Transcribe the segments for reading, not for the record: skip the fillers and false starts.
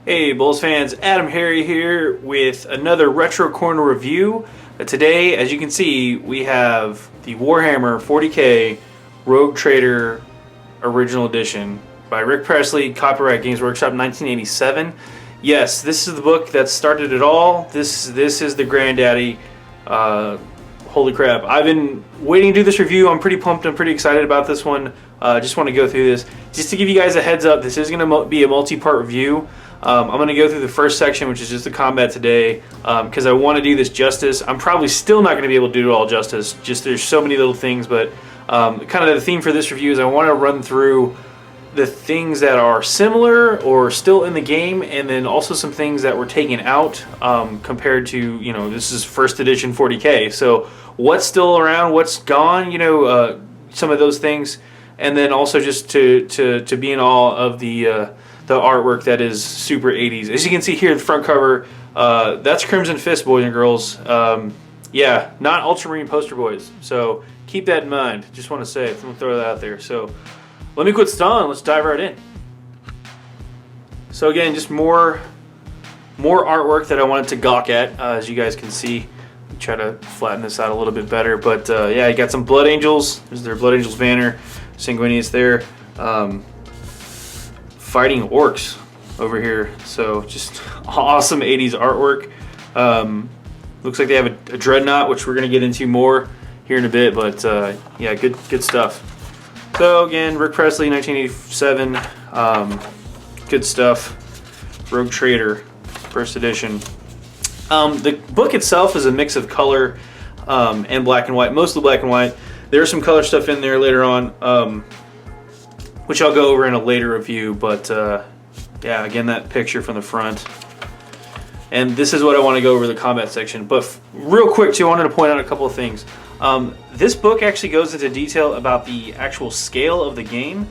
Hey BoLS fans, AdamHarry here with another Retro Corner review. Today, as you can see, we have the Warhammer 40k Rogue Trader Original Edition by Rick Presley, copyright Games Workshop 1987. Yes, this is the book that started it all. This is the granddaddy. Holy crap. I've been waiting to do this review. I'm pretty pumped. I'm pretty excited about this one. Just want to go through this. Just to give you guys a heads up, this is going to be a multi-part review. I'm going to go through the first section, which is just the combat today, because I want to do this justice. I'm probably still not going to be able to do it all justice. Just there's so many little things, but kind of the theme for this review is I want to run through the things that are similar or still in the game, and then also some things that were taken out compared to, you know, this is first edition 40k. So what's still around, what's gone, you know, some of those things, and then also just to be in awe of the artwork that is super 80s. As you can see here, the front cover, that's Crimson Fist, boys and girls. Yeah, not Ultramarine poster boys. So keep that in mind. Just want to say it. I'm going to throw that out there. So let me quit stalling. Let's dive right in. So again, just more artwork that I wanted to gawk at, as you guys can see. Try to flatten this out a little bit better. But yeah, you got some Blood Angels. There's their Blood Angels banner. Sanguinius there. Fighting orcs over here, so just awesome 80s artwork. Looks like they have a Dreadnought, which we're going to get into more here in a bit, but yeah, good stuff. So again, Rick Presley, 1987, good stuff. Rogue Trader, first edition. The book itself is a mix of color and black and white, mostly black and white. There's some color stuff in there later on, which I'll go over in a later review, but yeah, again, that picture from the front. And this is what I want to go over the combat section. But real quick, too, I wanted to point out a couple of things. This book actually goes into detail about the actual scale of the game.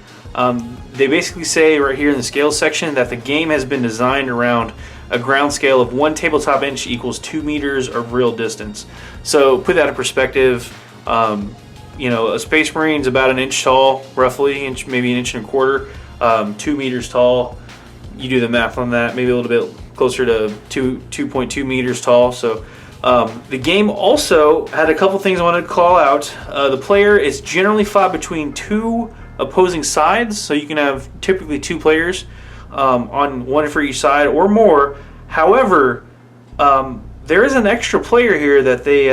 They basically say right here in the scale section that the game has been designed around a ground scale of 1 tabletop inch equals 2 meters of real distance. So put that in perspective. You know, a Space Marine's about 1 inch tall, roughly, maybe 1 1.25 inches, 2 meters tall. You do the math on that, maybe a little bit closer to 2.2 meters tall. So the game also had a couple things I wanted to call out. The player is generally fought between 2 opposing sides, so you can have typically 2 players on one for each side or more. However, there is an extra player here that they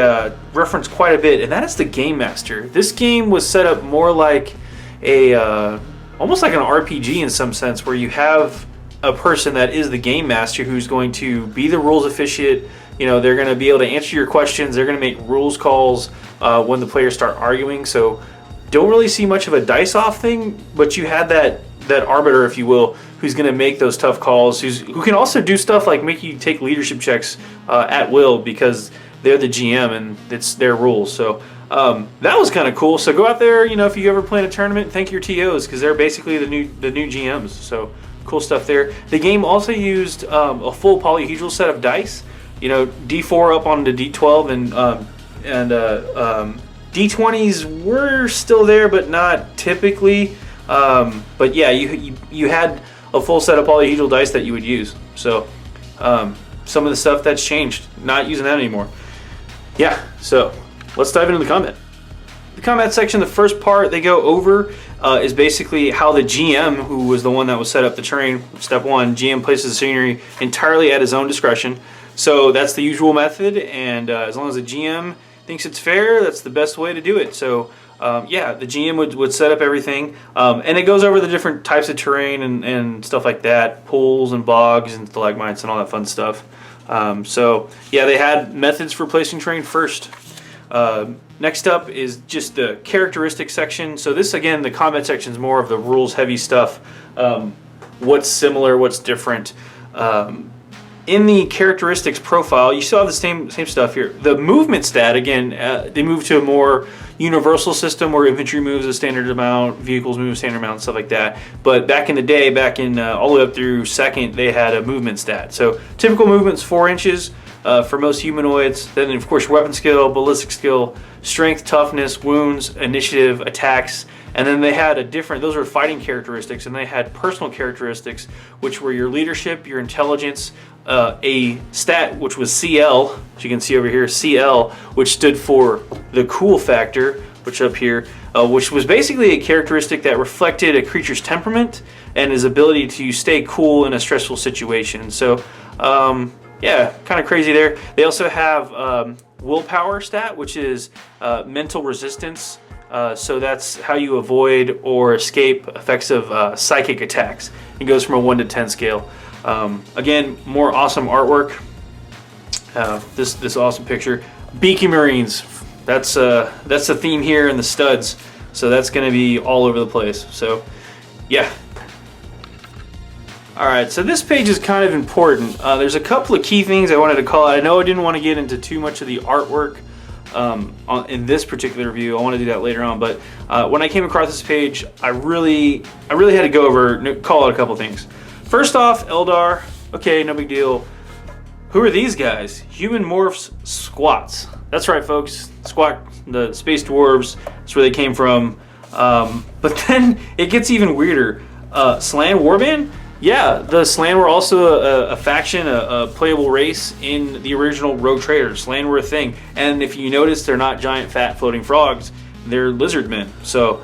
reference quite a bit, and that is the Game Master. This game was set up more like almost like an RPG in some sense, where you have a person that is the Game Master who's going to be the rules officiate. You know, they're going to be able to answer your questions. They're going to make rules calls when the players start arguing. So don't really see much of a dice-off thing, but you had that arbiter, if you will, who's going to make those tough calls, who can also do stuff like make you take leadership checks at will, because they're the GM and it's their rules. So that was kind of cool. So go out there, you know, if you ever play in a tournament, thank your TOs, because they're basically the new GMs. So cool stuff there. The game also used a full polyhedral set of dice. You know, D4 up onto D12, and D20s were still there, but not typically. But yeah, you had a full set of polyhedral dice that you would use. So some of the stuff that's changed, not using that anymore. Yeah, so let's dive into the combat. The combat section, the first part they go over is basically how the GM, who was the one that was set up the terrain, step 1, GM places the scenery entirely at his own discretion. So that's the usual method, and as long as the GM thinks it's fair, that's the best way to do it. So yeah, the GM would set up everything, and it goes over the different types of terrain and stuff like that, pools and bogs and stalagmites and all that fun stuff. So yeah, they had methods for placing terrain first. Next up is just the characteristics section. So this, again, the combat section is more of the rules heavy stuff. What's similar, what's different. In the characteristics profile, you still have the same stuff here. The movement stat, again, they moved to a more universal system where infantry moves a standard amount, vehicles move a standard amount, stuff like that. But back in the day, back in all the way up through second, they had a movement stat. So typical movement's 4 inches for most humanoids. Then, of course, weapon skill, ballistic skill, strength, toughness, wounds, initiative, attacks, And then they had a different, those were fighting characteristics, and they had personal characteristics, which were your leadership, your intelligence, a stat which was CL, as you can see over here, CL, which stood for the cool factor, which up here, which was basically a characteristic that reflected a creature's temperament and his ability to stay cool in a stressful situation. So, yeah, kind of crazy there. They also have willpower stat, which is mental resistance. So that's how you avoid or escape effects of psychic attacks. It goes from a 1 to 10 scale. Again, more awesome artwork. This awesome picture. Beaky Marines. That's the theme here in the studs. So that's going to be all over the place. So, yeah. Alright, so this page is kind of important. There's a couple of key things I wanted to call out. I know I didn't want to get into too much of the artwork in this particular review. I want to do that later on, but when I came across this page, I really had to go over, call out a couple things. First off, Eldar, okay, no big deal. Who are these guys? Human morphs squats. That's right, folks. Squat, the space dwarves, that's where they came from. But then it gets even weirder. Slan Warband? Yeah, the Slan were also a faction, a playable race in the original Rogue Traders. Slan were a thing. And if you notice, they're not giant fat floating frogs, they're lizard men. So,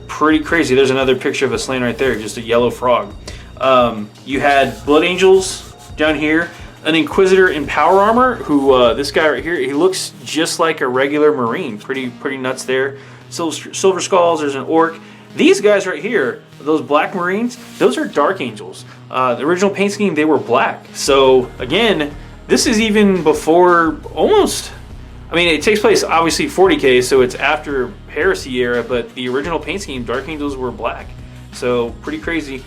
pretty crazy. There's another picture of a Slan right there, just a yellow frog. You had Blood Angels down here, an Inquisitor in power armor, who, this guy right here, he looks just like a regular Marine. Pretty nuts there. Silver Skulls, there's an Orc. These guys right here, those black Marines, those are Dark Angels. The original paint scheme, they were black. So again, this is even before almost, I mean, it takes place obviously 40K, so it's after Heresy era, but the original paint scheme, Dark Angels were black. So pretty crazy.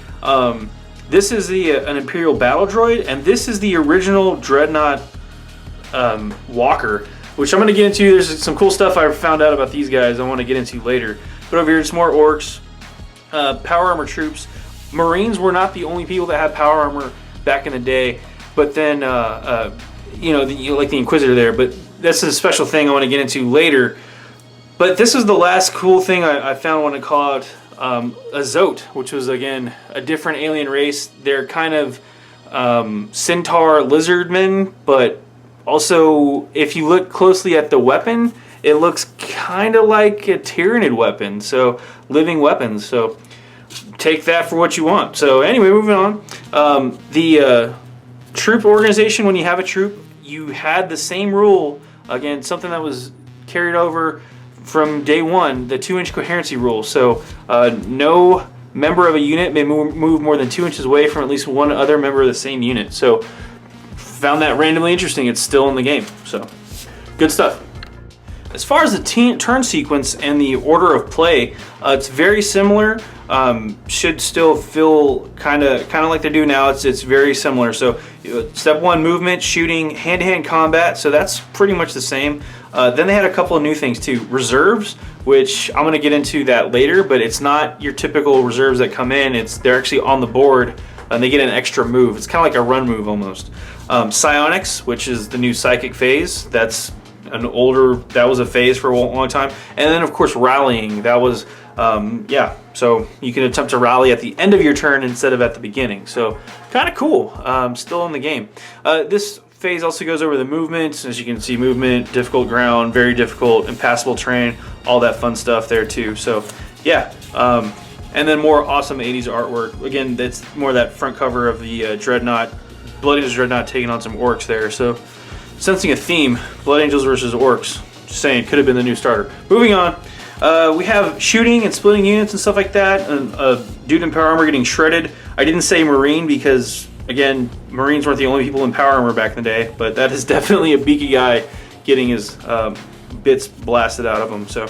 This is an Imperial battle droid, and this is the original Dreadnought walker, which I'm going to get into. There's some cool stuff I found out about these guys I want to get into later. But over here, it's more orcs, power armor troops. Marines were not the only people that had power armor back in the day, but then, you know, like the Inquisitor there, but that's a special thing I want to get into later. But this is the last cool thing I found when I call out a Zoat, which was, again, a different alien race. They're kind of centaur lizard men, but also, if you look closely at the weapon, it looks kind of like a Tyranid weapon, so living weapons. So take that for what you want. So anyway, moving on. The troop organization, when you have a troop, you had the same rule. Again, something that was carried over from day one, the 2-inch coherency rule. So no member of a unit may move more than 2 inches away from at least one other member of the same unit. So found that randomly interesting. It's still in the game. So good stuff. As far as the turn sequence and the order of play, it's very similar. Should still feel kind of like they do now. It's very similar. So step 1, movement, shooting, hand-to-hand combat. So that's pretty much the same. Then they had a couple of new things too. Reserves, which I'm going to get into that later, but it's not your typical reserves that come in. They're actually on the board and they get an extra move. It's kind of like a run move almost. Psionics, which is the new psychic phase. That's that was a phase for a long time. And then of course rallying, that was yeah, so you can attempt to rally at the end of your turn instead of at the beginning. So kind of cool. Still in the game. This phase also goes over the movement. As you can see, movement, difficult ground, very difficult, impassable terrain, all that fun stuff there too. So yeah, and then more awesome 80s artwork. Again, that's more that front cover of the Dreadnought, Blood Angels Dreadnought taking on some orcs there. So sensing a theme, Blood Angels versus orcs. Just saying, could have been the new starter. Moving on, we have shooting and splitting units and stuff like that. And dude in power armor getting shredded. I didn't say Marine because, again, Marines weren't the only people in power armor back in the day, but that is definitely a beaky guy getting his bits blasted out of him. So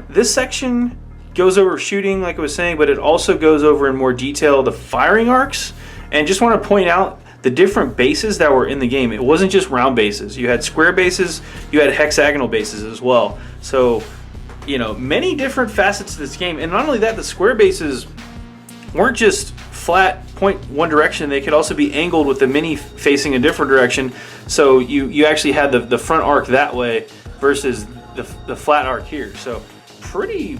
this section goes over shooting, like I was saying, but it also goes over in more detail the firing arcs. And just want to point out the different bases that were in the game. It wasn't just round bases. You had square bases, you had hexagonal bases as well. So, you know, many different facets to this game. And not only that, the square bases weren't just flat, point one direction. They could also be angled with the mini facing a different direction. So you actually had the front arc that way versus the flat arc here. So pretty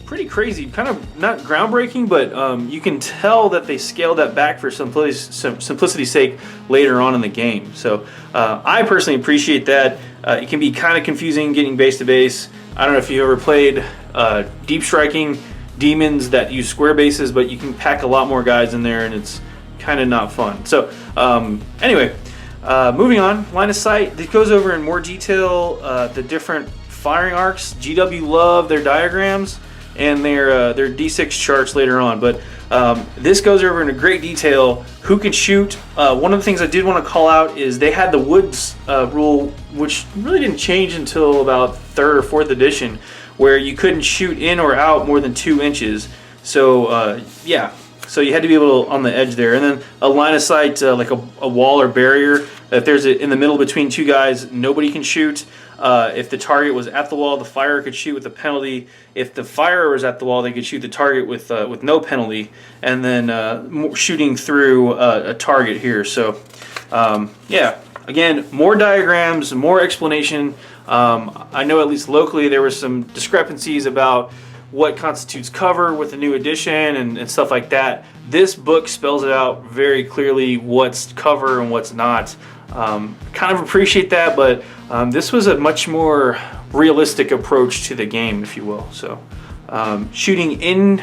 pretty crazy, kind of not groundbreaking, but you can tell that they scaled that back for simplicity's sake later on in the game. So I personally appreciate that. It can be kind of confusing getting base to base. I don't know if you ever played deep striking demons that use square bases, but you can pack a lot more guys in there and it's kind of not fun. So anyway, moving on, line of sight. This goes over in more detail the different firing arcs. GW love their diagrams and their D6 charts later on, but this goes over in a great detail who can shoot. One of the things I did want to call out is they had the woods rule, which really didn't change until about 3rd or 4th edition, where you couldn't shoot in or out more than 2 inches. So yeah, so you had to be able to on the edge there, and then a line of sight like a wall or barrier. If there's in the middle between 2 guys, nobody can shoot. If the target was at the wall, the firer could shoot with a penalty. If the firer was at the wall, they could shoot the target with no penalty, and then shooting through a target here. So yeah, again, more diagrams, more explanation. I know at least locally there were some discrepancies about what constitutes cover with the new edition and stuff like that. This book spells it out very clearly what's cover and what's not. Kind of appreciate that, but this was a much more realistic approach to the game, if you will. So shooting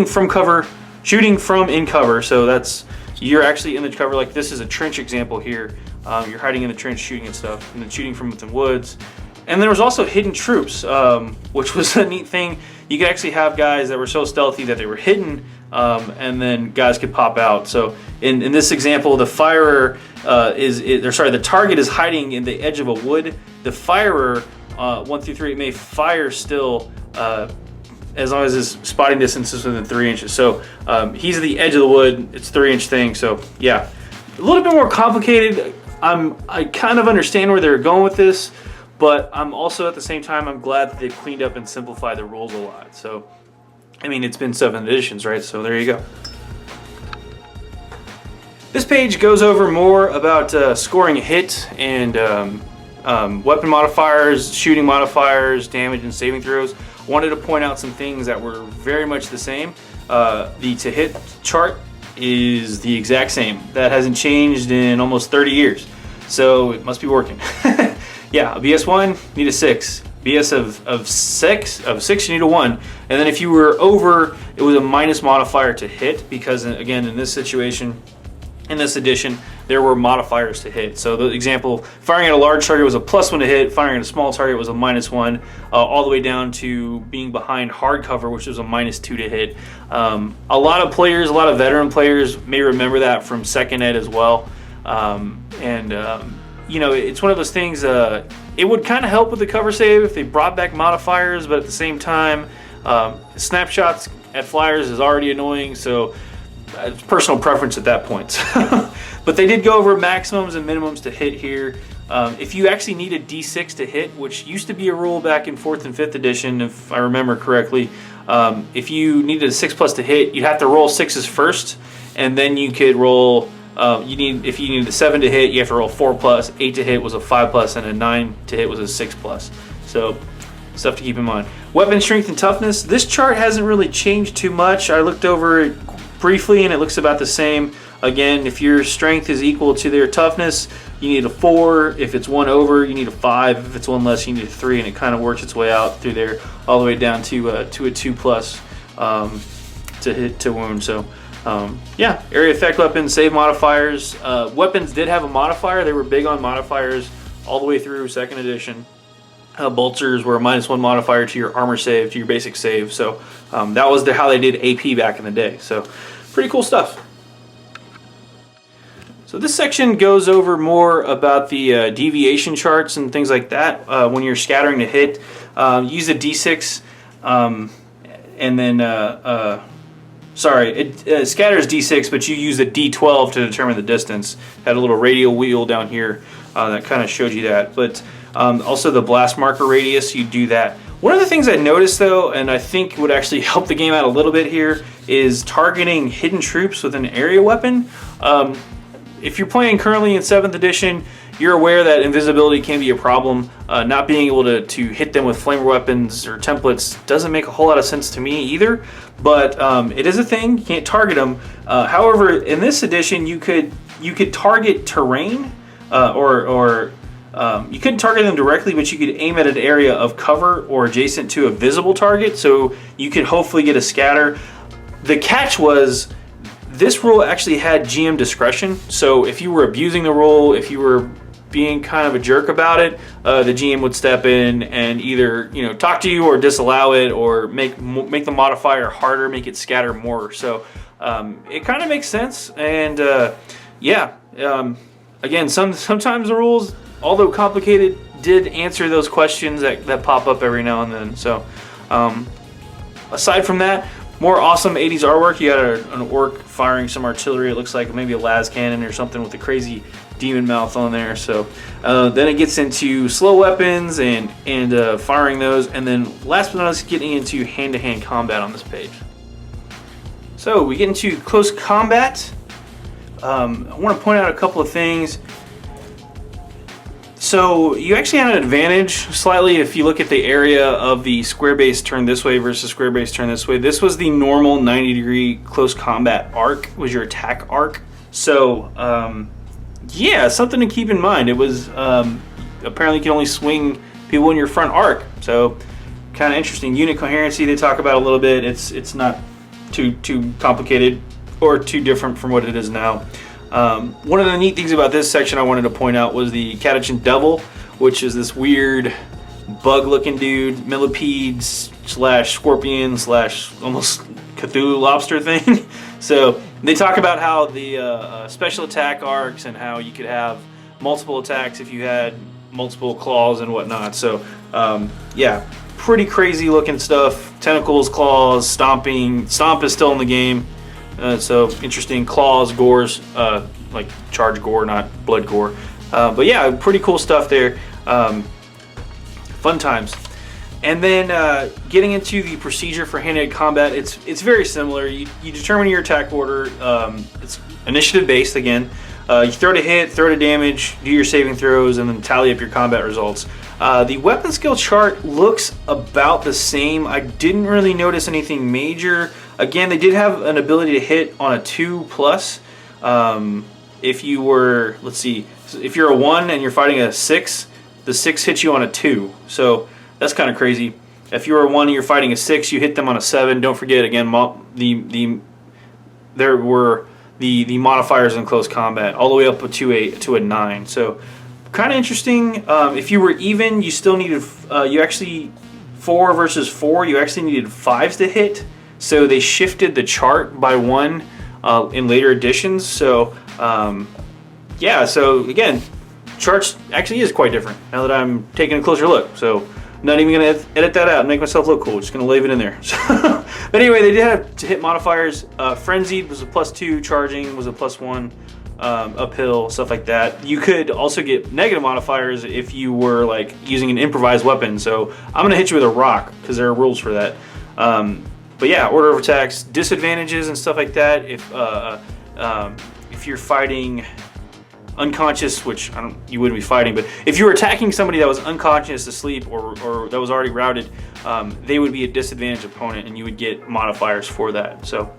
from cover, shooting from in cover. So that's, you're actually in the cover. Like this is a trench example here. You're hiding in the trench shooting and stuff, and then shooting from within woods. And there was also hidden troops, which was a neat thing. You could actually have guys that were so stealthy that they were hidden, and then guys could pop out. So in this example, the firer the target is hiding in the edge of a wood. The firer, 1 through 3, may fire still as long as his spotting distance is within 3 inches. So he's at the edge of the wood. It's a 3-inch thing. So yeah, a little bit more complicated. I kind of understand where they're going with this, but I'm also at the same time, I'm glad that they've cleaned up and simplified the rules a lot. So, I mean, it's been 7 editions, right? So there you go. This page goes over more about scoring a hit and weapon modifiers, shooting modifiers, damage and saving throws. I wanted to point out some things that were very much the same. The to hit chart is the exact same. That hasn't changed in almost 30 years. So it must be working. Yeah, a BS1, need a 6. BS of 6, you need a 1. And then if you were over, it was a minus modifier to hit, because again, in this situation, in this edition, there were modifiers to hit. So the example, firing at a large target was a +1 to hit, firing at a small target was a -1, all the way down to being behind hard cover, which was a -2 to hit. A lot of players, a lot of veteran players may remember that from 2nd ed as well. You know, it's one of those things, it would kind of help with the cover save if they brought back modifiers, but at the same time, snapshots at flyers is already annoying, so it's personal preference at that point. But they did go over maximums and minimums to hit here. If you actually need a D6 to hit, which used to be a rule back in 4th and 5th edition, if I remember correctly, if you needed a 6+ to hit, you'd have to roll 6s first, and then you could roll. If you needed a 7 to hit, you have to roll 4+. 8 to hit was a 5+, and a 9 to hit was a 6+. So stuff to keep in mind. Weapon strength and toughness. This chart hasn't really changed too much. I looked over it briefly, and it looks about the same. Again, if your strength is equal to their toughness, you need a 4. If it's 1 over, you need a 5. If it's 1 less, you need a 3, and it kind of works its way out through there, all the way down to a 2+ to hit to wound. So. Yeah, area effect weapons, save modifiers. Weapons did have a modifier. They were big on modifiers all the way through 2nd edition. Bolsters were a -1 modifier to your armor save, to your basic save. So that was how they did AP back in the day. So pretty cool stuff. So this section goes over more about the deviation charts and things like that. When you're scattering to hit, use a D6 and then... Sorry, it scatters D6, but you use a D12 to determine the distance. Had a little radial wheel down here that kind of showed you that. But also the blast marker radius, you do that. One of the things I noticed though, and I think would actually help the game out a little bit here, is targeting hidden troops with an area weapon. If you're playing currently in 7th edition, you're aware that invisibility can be a problem. Not being able to hit them with flamer weapons or templates doesn't make a whole lot of sense to me either, but it is a thing. You can't target them. However, in this edition, you could target terrain, or you couldn't target them directly, but you could aim at an area of cover or adjacent to a visible target, so you could hopefully get a scatter. The catch was this rule actually had GM discretion, so if you were abusing the rule, if you were being kind of a jerk about it, the GM would step in and either talk to you or disallow it, or make the modifier harder, make it scatter more. So it kind of makes sense, and again, sometimes the rules, although complicated, did answer those questions that pop up every now and then. So aside from that, more awesome 80s artwork. You got an orc firing some artillery. It looks like maybe a las cannon or something with a crazy demon mouth on there. So then it gets into slow weapons and firing those, and then last but not least, getting into hand-to-hand combat on this page. So we get into close combat. I want to point out a couple of things. So you actually had an advantage slightly if you look at the area of the square base turned this way versus square base turned this way. This was the normal 90-degree close combat arc, was your attack arc. So yeah, something to keep in mind. It was apparently you can only swing people in your front arc, so kind of interesting. Unit coherency they talk about a little bit. It's not too complicated or too different from what it is now. One of the neat things about this section I wanted to point out was the Catachin Devil, which is this weird bug-looking dude, millipede slash scorpion slash almost Cthulhu lobster thing. So they talk about how the special attack arcs and how you could have multiple attacks if you had multiple claws and whatnot. So yeah, pretty crazy looking stuff. Tentacles, claws, stomping. Stomp is still in the game. So interesting. Claws, gores, like charge gore, not blood gore. But yeah, pretty cool stuff there. Fun times. And then getting into the procedure for hand-to-hand combat, it's very similar. You determine your attack order. It's initiative based again. You throw to hit, throw to damage, do your saving throws, and then tally up your combat results. The weapon skill chart looks about the same. I didn't really notice anything major. Again, they did have an ability to hit on a 2+. If you were, let's see, if you're a 1 and you're fighting a 6, the 6 hits you on a 2. So that's kind of crazy. If you're a 1 and you're fighting a 6, you hit them on a 7. Don't forget, again, there were the modifiers in close combat all the way up to a 9. So kind of interesting. If you were even, you still needed you actually 4 versus 4. You actually needed 5s to hit. So they shifted the chart by 1 in later editions. So yeah. So again, charts actually is quite different now that I'm taking a closer look. So I'm not even going to edit that out and make myself look cool. Just going to leave it in there. But anyway, they did have to hit modifiers. Frenzied was a +2. Charging was a +1. Uphill, stuff like that. You could also get negative modifiers if you were like using an improvised weapon. So I'm going to hit you with a rock because there are rules for that. But yeah, order of attacks, disadvantages and stuff like that. If you're fighting unconscious, which you wouldn't be fighting, but if you were attacking somebody that was unconscious, asleep, or that was already routed, they would be a disadvantaged opponent, and you would get modifiers for that. So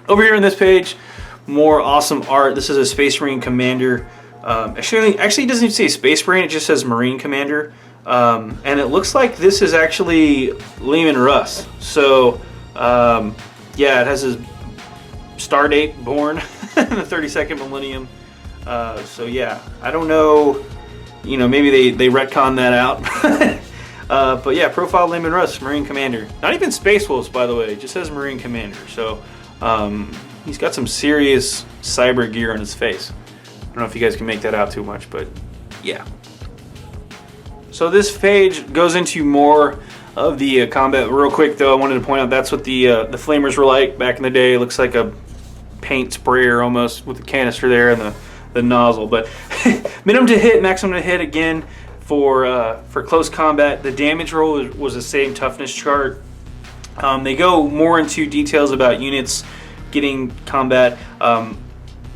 over here on this page, more awesome art. This is a Space Marine Commander. Actually, it doesn't even say Space Marine. It just says Marine Commander. And it looks like this is actually Leman Russ. So yeah, it has his star date, born in the 32nd millennium. So yeah, I don't know, maybe they retcon that out. But yeah, profile Leman Russ, Marine Commander. Not even Space Wolves, by the way, it just says Marine Commander. So he's got some serious cyber gear on his face. I don't know if you guys can make that out too much, but yeah. So this page goes into more of the combat. Real quick though, I wanted to point out that's what the flamers were like back in the day. It looks like a paint sprayer almost with the canister there and the nozzle. But minimum to hit, maximum to hit again for close combat. The damage roll was the same toughness chart. They go more into details about units getting combat.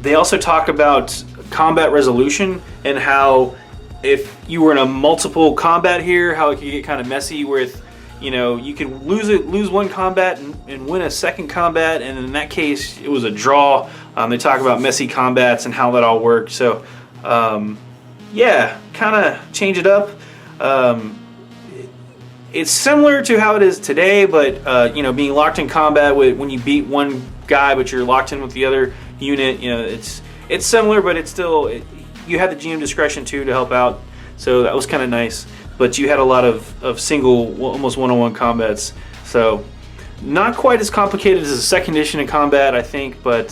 They also talk about combat resolution and how if you were in a multiple combat here, how it could get kind of messy with, you know, you could lose one combat and win a second combat, and in that case it was a draw. They talk about messy combats and how that all works. So yeah, kind of change it up. It's similar to how it is today, but you know, being locked in combat with when you beat one guy but you're locked in with the other unit, you know, it's similar, but it's still, you had the GM discretion too to help out, so that was kind of nice. But you had a lot of single, almost one-on-one combats, so not quite as complicated as the second edition of combat, I think, but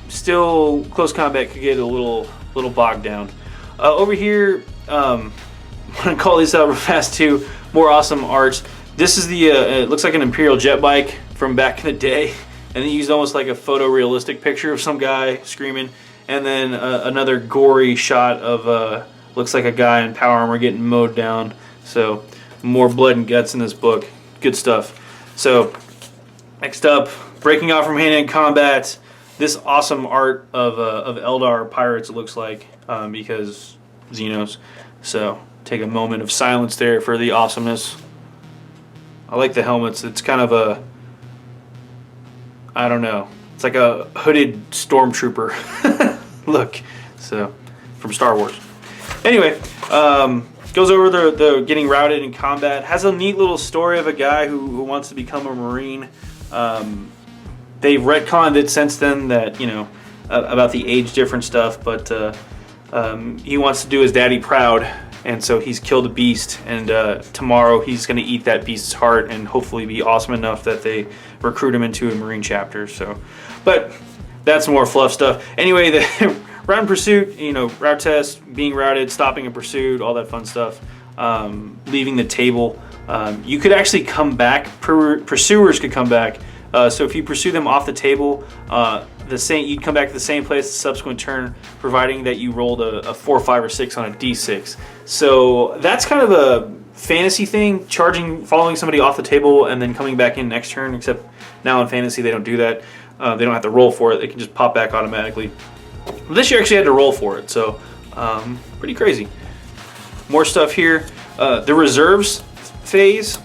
still close combat could get a little bogged down. Over here, I'm gonna call these out real fast too. More awesome art. This is the it looks like an Imperial jet bike from back in the day, and they used almost like a photorealistic picture of some guy screaming, and then another gory shot of looks like a guy in power armor getting mowed down. So more blood and guts in this book. Good stuff. So next up, breaking off from hand-to-hand combat. This awesome art of Eldar pirates, it looks like, because Xenos. So take a moment of silence there for the awesomeness. I like the helmets. It's kind of a, I don't know, it's like a hooded stormtrooper look. So from Star Wars. Anyway, goes over the getting routed in combat. Has a neat little story of a guy who wants to become a Marine. They've retconned it since then that, you know, about the age difference stuff, but he wants to do his daddy proud, and so he's killed a beast, and tomorrow he's going to eat that beast's heart and hopefully be awesome enough that they recruit him into a Marine chapter. So, but that's more fluff stuff. Anyway, the route and pursuit, you know, route test, being routed, stopping a pursuit, all that fun stuff, leaving the table. You could actually come back, pursuers could come back. So if you pursue them off the table, you'd come back to the same place the subsequent turn, providing that you rolled a 4, 5, or 6 on a d6. So that's kind of a fantasy thing, following somebody off the table and then coming back in next turn, except now in fantasy they don't do that. They don't have to roll for it, they can just pop back automatically. But this year actually had to roll for it, so pretty crazy. More stuff here. The reserves phase.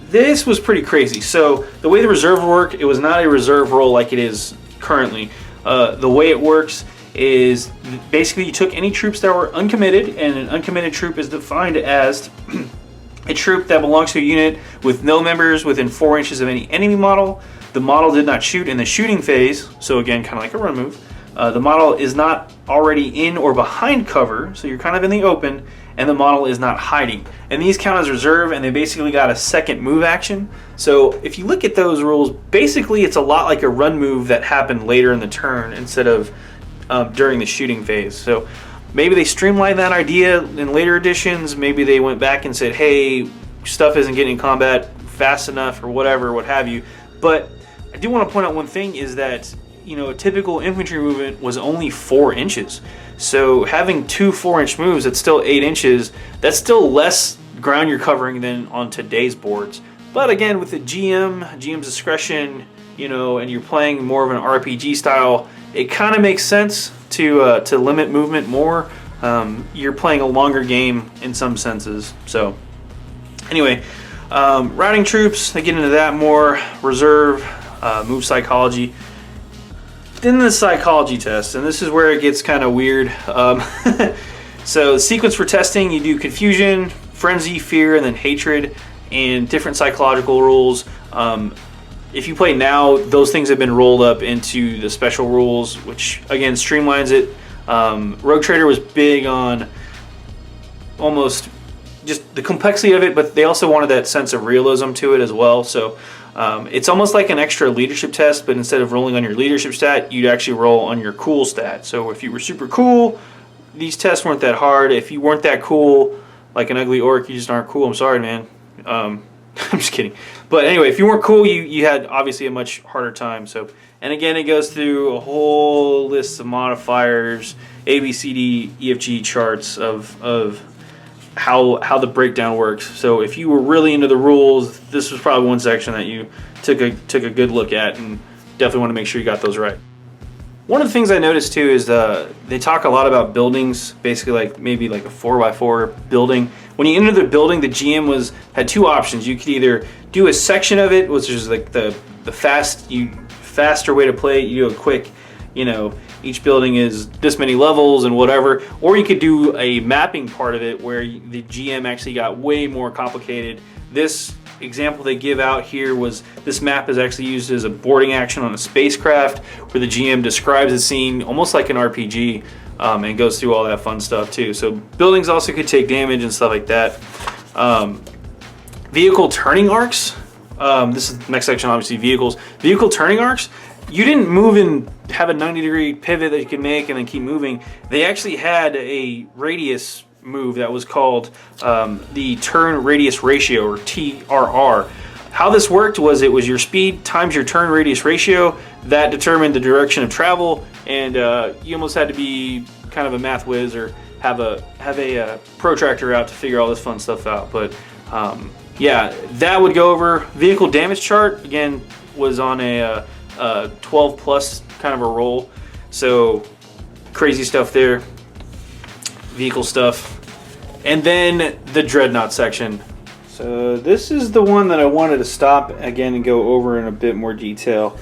This was pretty crazy. So the way the reserve worked, it was not a reserve roll like it is currently. The way it works is basically you took any troops that were uncommitted, and an uncommitted troop is defined as a troop that belongs to a unit with no members within 4 inches of any enemy model. The model did not shoot in the shooting phase, so again, kind of like a run move. The model is not already in or behind cover, so you're kind of in the open, and the model is not hiding. And these count as reserve, and they basically got a second move action. So if you look at those rules, basically it's a lot like a run move that happened later in the turn instead of during the shooting phase. So maybe they streamlined that idea in later editions. Maybe they went back and said, hey, stuff isn't getting in combat fast enough or whatever, what have you. But I do want to point out one thing is that, you know, a typical infantry movement was only 4 inches. So having 2 4-inch moves, that's still 8 inches. That's still less ground you're covering than on today's boards. But again, with the GM's discretion, you know, and you're playing more of an RPG style, it kind of makes sense to limit movement more. You're playing a longer game in some senses. So anyway, routing troops, they get into that more. Reserve, move psychology. Then the psychology test, and this is where it gets kind of weird. So sequence for testing, you do confusion, frenzy, fear, and then hatred, and different psychological rules. If you play now, those things have been rolled up into the special rules, which again streamlines it. Rogue Trader was big on almost just the complexity of it, but they also wanted that sense of realism to it as well. So it's almost like an extra leadership test, but instead of rolling on your leadership stat, you'd actually roll on your cool stat. So if you were super cool, these tests weren't that hard. If you weren't that cool, like an ugly orc, you just aren't cool. I'm sorry, man. I'm just kidding. But anyway, if you weren't cool, you had obviously a much harder time. So, and again, it goes through a whole list of modifiers, A, B, C, D, E, F, G charts of how the breakdown works. So if you were really into the rules, this was probably one section that you took a good look at, and definitely want to make sure you got those right. One of the things I noticed too is they talk a lot about buildings, basically like maybe like a 4x4 building. When you enter the building, the GM had two options. You could either do a section of it, which is like the faster way to play it. You do a quick, you know, each building is this many levels and whatever, or you could do a mapping part of it where the GM actually got way more complicated. This example they give out here was this map is actually used as a boarding action on a spacecraft where the GM describes the scene almost like an RPG and goes through all that fun stuff too. So buildings also could take damage and stuff like that. Vehicle turning arcs. This is the next section, obviously vehicles. Vehicle turning arcs. You didn't move and have a 90-degree pivot that you could make and then keep moving. They actually had a radius move that was called the turn radius ratio, or TRR. How this worked was it was your speed times your turn radius ratio that determined the direction of travel, and you almost had to be kind of a math whiz or have a protractor out to figure all this fun stuff out. But yeah, that would go over. Vehicle damage chart again was on a 12 plus kind of a roll, so crazy stuff there. Vehicle stuff. And then the Dreadnought section. So this is the one that I wanted to stop again and go over in a bit more detail.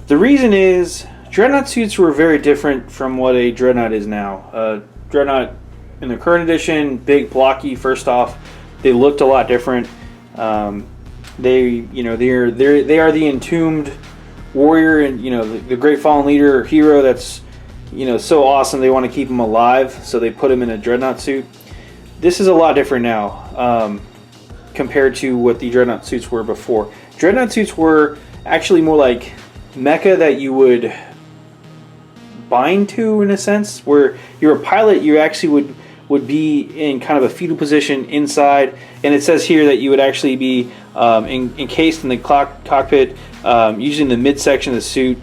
The reason is Dreadnought suits were very different from what a Dreadnought is now. Dreadnought in the current edition, big, blocky. First off, they looked a lot different. They are the entombed warrior, and the great fallen leader or hero that's so awesome they want to keep him alive, so they put him in a Dreadnought suit. This is a lot different now compared to what the Dreadnought suits were before. Dreadnought suits were actually more like mecha that you would bind to, in a sense, where you're a pilot. You actually would be in kind of a fetal position inside, and it says here that you would actually be encased in the cockpit, usually in the midsection of the suit,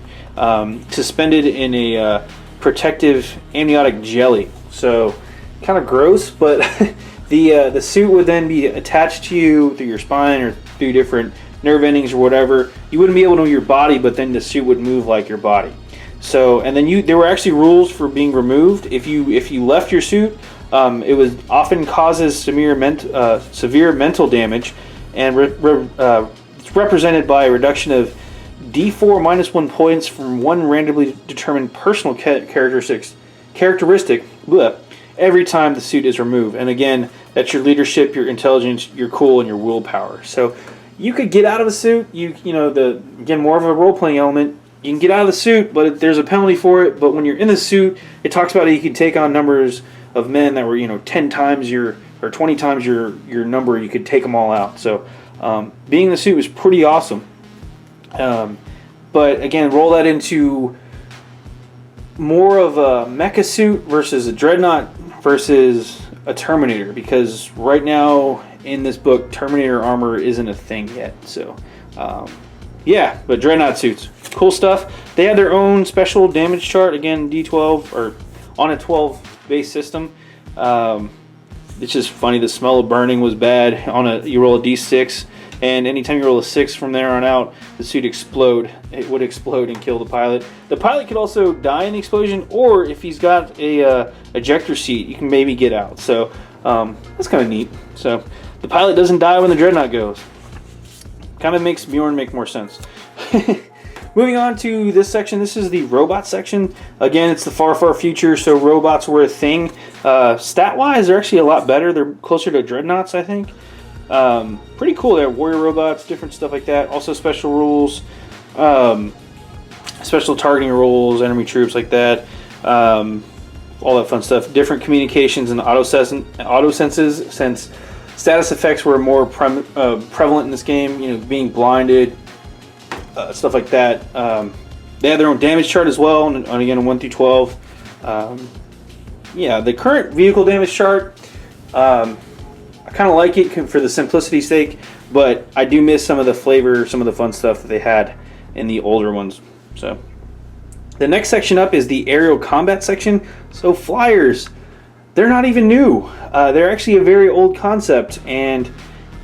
suspended in a protective amniotic jelly. So kind of gross, but the suit would then be attached to you through your spine or through different nerve endings or whatever. You wouldn't be able to move your body, but then the suit would move like your body. So, and then there were actually rules for being removed. If you left your suit, it was often causes severe mental damage, and it's represented by a reduction of D4 minus 1 points from one randomly determined personal characteristic every time the suit is removed. And again, that's your leadership, your intelligence, your cool, and your willpower. So you could get out of the suit. Again, more of a role-playing element. You can get out of the suit, but there's a penalty for it. But when you're in the suit, it talks about how you can take on numbers of men that were 10 times or 20 times your number. You could take them all out. So being in the suit was pretty awesome. But again, roll that into more of a mecha suit versus a Dreadnought versus a Terminator, because right now in this book, Terminator armor isn't a thing yet. So yeah, but Dreadnought suits, cool stuff. They had their own special damage chart, again D12 or on a 12 base system. It's just funny, the smell of burning was bad. You roll a D6, and anytime you roll a 6 from there on out, the suit it would explode and kill the pilot. The pilot could also die in the explosion, or if he's got a ejector seat, you can maybe get out. So that's kind of neat. So the pilot doesn't die when the Dreadnought goes. Kind of makes Bjorn make more sense. Moving on to this section, this is the robot section. Again, it's the far, far future, so robots were a thing. Stat-wise, they're actually a lot better. They're closer to Dreadnoughts, I think. Pretty cool. They have warrior robots, different stuff like that. Also special rules, special targeting rules, enemy troops like that. All that fun stuff. Different communications and auto senses, since status effects were more prevalent in this game. Being blinded, stuff like that. They had their own damage chart as well, and again, a 1 through 12. Yeah, the current vehicle damage chart. I kind of like it for the simplicity's sake, but I do miss some of the flavor, some of the fun stuff that they had in the older ones. So the next section up is the aerial combat section. So flyers, they're not even new. They're actually a very old concept, and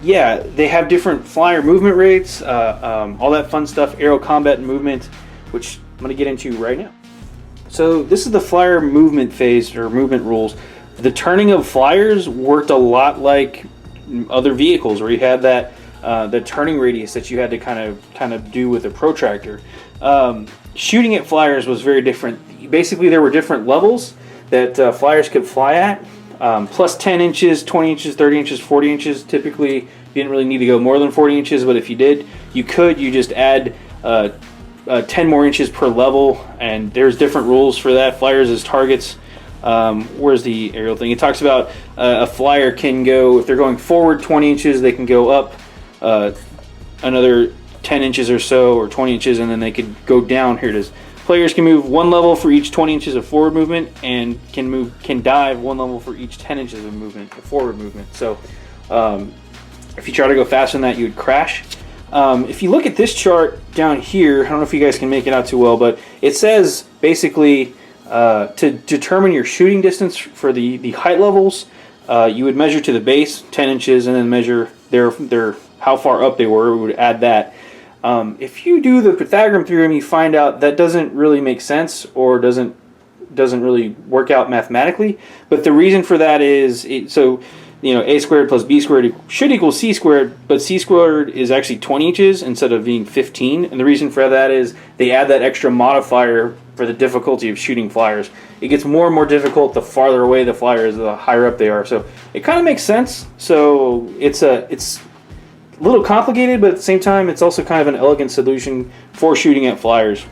yeah, they have different flyer movement rates, all that fun stuff, aerial combat and movement, which I'm going to get into right now. So this is the flyer movement phase, or movement rules. The turning of flyers worked a lot like other vehicles, where you had that the turning radius that you had to kind of do with a protractor. Shooting at flyers was very different. Basically, there were different levels that flyers could fly at. Plus 10 inches, 20 inches, 30 inches, 40 inches. Typically, you didn't really need to go more than 40 inches, but if you did, you could. You just add 10 more inches per level, and there's different rules for that. Flyers as targets. Where's the aerial thing? It talks about a flyer can go, if they're going forward 20 inches, they can go up another 10 inches or so, or 20 inches, and then they could go down. Here it is. Players can move one level for each 20 inches of forward movement, and can dive one level for each 10 inches of movement, forward movement. So if you try to go faster than that, you would crash. If you look at this chart down here, I don't know if you guys can make it out too well, but it says basically to determine your shooting distance for the height levels, you would measure to the base 10 inches and then measure their how far up they were. We would add that. If you do the Pythagorean theorem, you find out that doesn't really make sense, or doesn't really work out mathematically. But the reason for that is a squared plus b squared should equal c squared, but c squared is actually 20 inches instead of being 15. And the reason for that is they add that extra modifier for the difficulty of shooting flyers. It gets more and more difficult the farther away the flyer is, the higher up they are. So it kind of makes sense. So it's a little complicated, but at the same time, it's also kind of an elegant solution for shooting at flyers.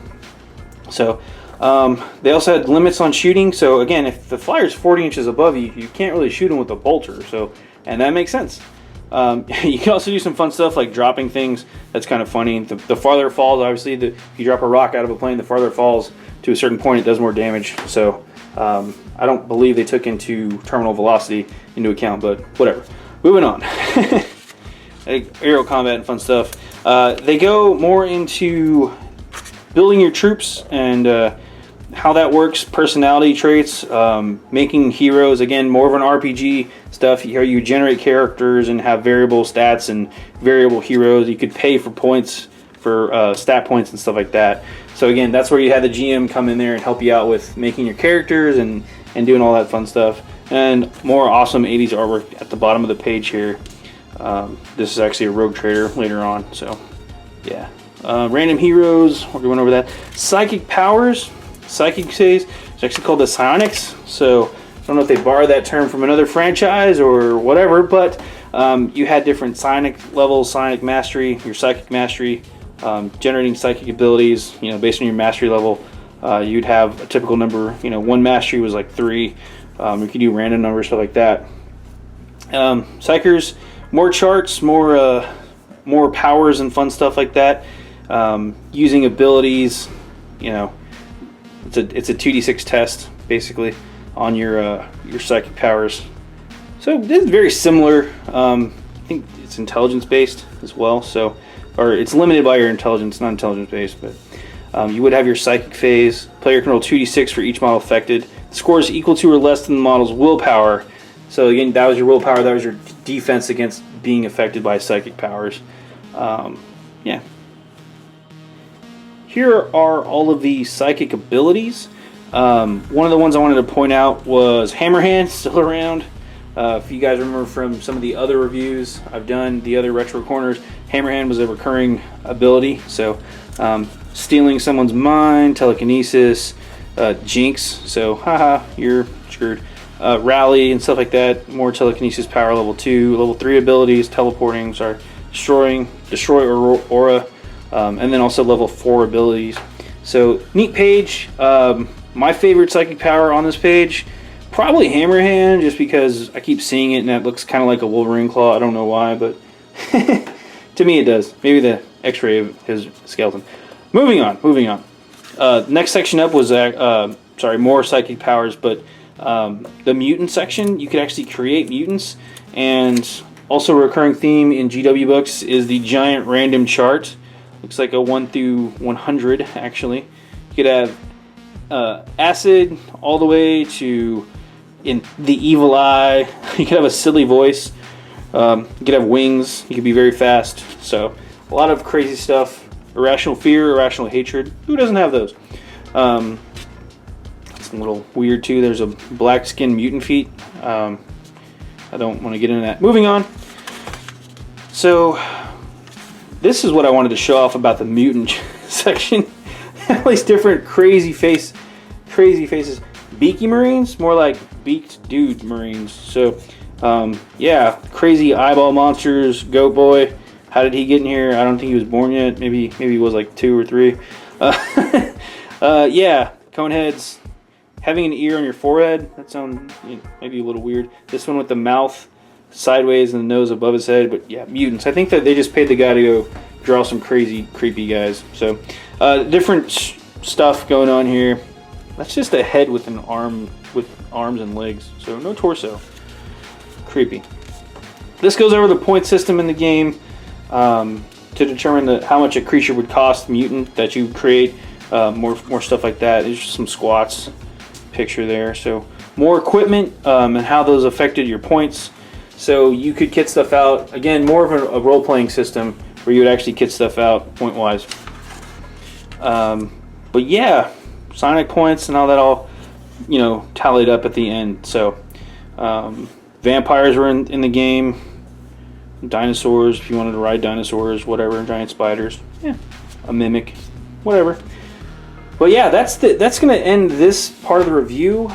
So they also had limits on shooting. So again, if the flyer's 40 inches above you, you can't really shoot them with a bolter. So, and that makes sense. You can also do some fun stuff like dropping things. That's kind of funny. The farther it falls, obviously, if you drop a rock out of a plane, the farther it falls to a certain point, it does more damage. So I don't believe they took into terminal velocity into account, but whatever. Moving on. Aerial combat and fun stuff. They go more into building your troops and how that works, personality traits, making heroes. Again, more of an RPG stuff. Here you generate characters and have variable stats and variable heroes. You could pay for points, for stat points and stuff like that. So again, that's where you have the GM come in there and help you out with making your characters and doing all that fun stuff. And more awesome 80s artwork at the bottom of the page here. This is actually a rogue trader later on, so yeah. Random heroes, we're going over that. Psychic powers, psychic phase, it's actually called the Psionics. So I don't know if they borrowed that term from another franchise or whatever, but you had different psionic levels, psionic mastery, your psychic mastery, generating psychic abilities, based on your mastery level. You'd have a typical number, one mastery was like 3. You could do random numbers, stuff like that. Psychers, more charts, more powers and fun stuff like that. Using abilities, it's a 2d6 test basically on your psychic powers. So this is very similar. I think it's intelligence based as well. So, or it's limited by your intelligence, not intelligence based, but you would have your psychic phase. Player can roll 2d6 for each model affected. The score is equal to or less than the model's willpower. So again, that was your willpower. That was your defense against being affected by psychic powers. Yeah. Here are all of the psychic abilities. One of the ones I wanted to point out was Hammerhand, still around. If you guys remember from some of the other reviews I've done, the other retro corners, Hammerhand was a recurring ability. So stealing someone's mind, telekinesis, jinx. So haha, you're screwed. Rally and stuff like that. More telekinesis power, level 2. Level 3 abilities, teleporting, destroy aura, and then also level 4 abilities. So neat page. My favorite psychic power on this page, probably Hammerhand, just because I keep seeing it and that looks kind of like a Wolverine claw. I don't know why, but to me it does. Maybe the X-ray of his skeleton. Moving on. Next section up was more psychic powers, but the mutant section, you could actually create mutants. And also a recurring theme in GW books is the giant random chart. Looks like a 1 through 100 actually. You could have acid all the way to in the evil eye. You could have a silly voice. You could have wings. You could be very fast. So a lot of crazy stuff. Irrational fear, irrational hatred. Who doesn't have those? a little weird too. There's a black skin mutant feet. I don't want to get into that. Moving on. So this is what I wanted to show off about the mutant section. All these different crazy faces. Beaky Marines, more like beaked dude Marines. So yeah, crazy eyeball monsters. Goat Boy. How did he get in here? I don't think he was born yet. Maybe he was like 2 or 3. Yeah, cone heads. Having an ear on your forehead. That sounds maybe a little weird. This one with the mouth sideways and the nose above his head. But yeah, mutants. I think that they just paid the guy to go draw some crazy, creepy guys. So different stuff going on here. That's just a head with an arm, with arms and legs. So no torso. Creepy. This goes over the point system in the game. To determine how much a creature would cost mutant that you create, more stuff like that. There's just some squats picture there. So more equipment and how those affected your points. So you could kit stuff out. Again, more of a role-playing system where you would actually kit stuff out point-wise. But yeah, Psionic points and all that all, tallied up at the end. So vampires were in the game. Dinosaurs, if you wanted to ride dinosaurs, whatever, giant spiders, yeah, a mimic, whatever. But yeah, that's going to end this part of the review.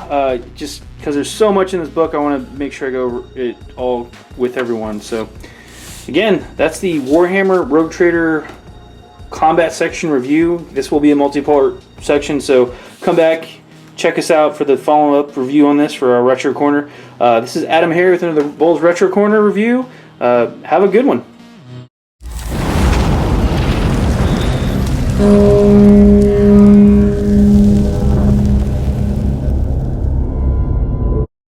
Just because there's so much in this book, I want to make sure I go over it all with everyone. So again, that's the Warhammer Rogue Trader combat section review. This will be a multi-part section, so come back, check us out for the follow-up review on this for our Retro Corner. This is AdamHarry with another BoLS Retro Corner review. Have a good one.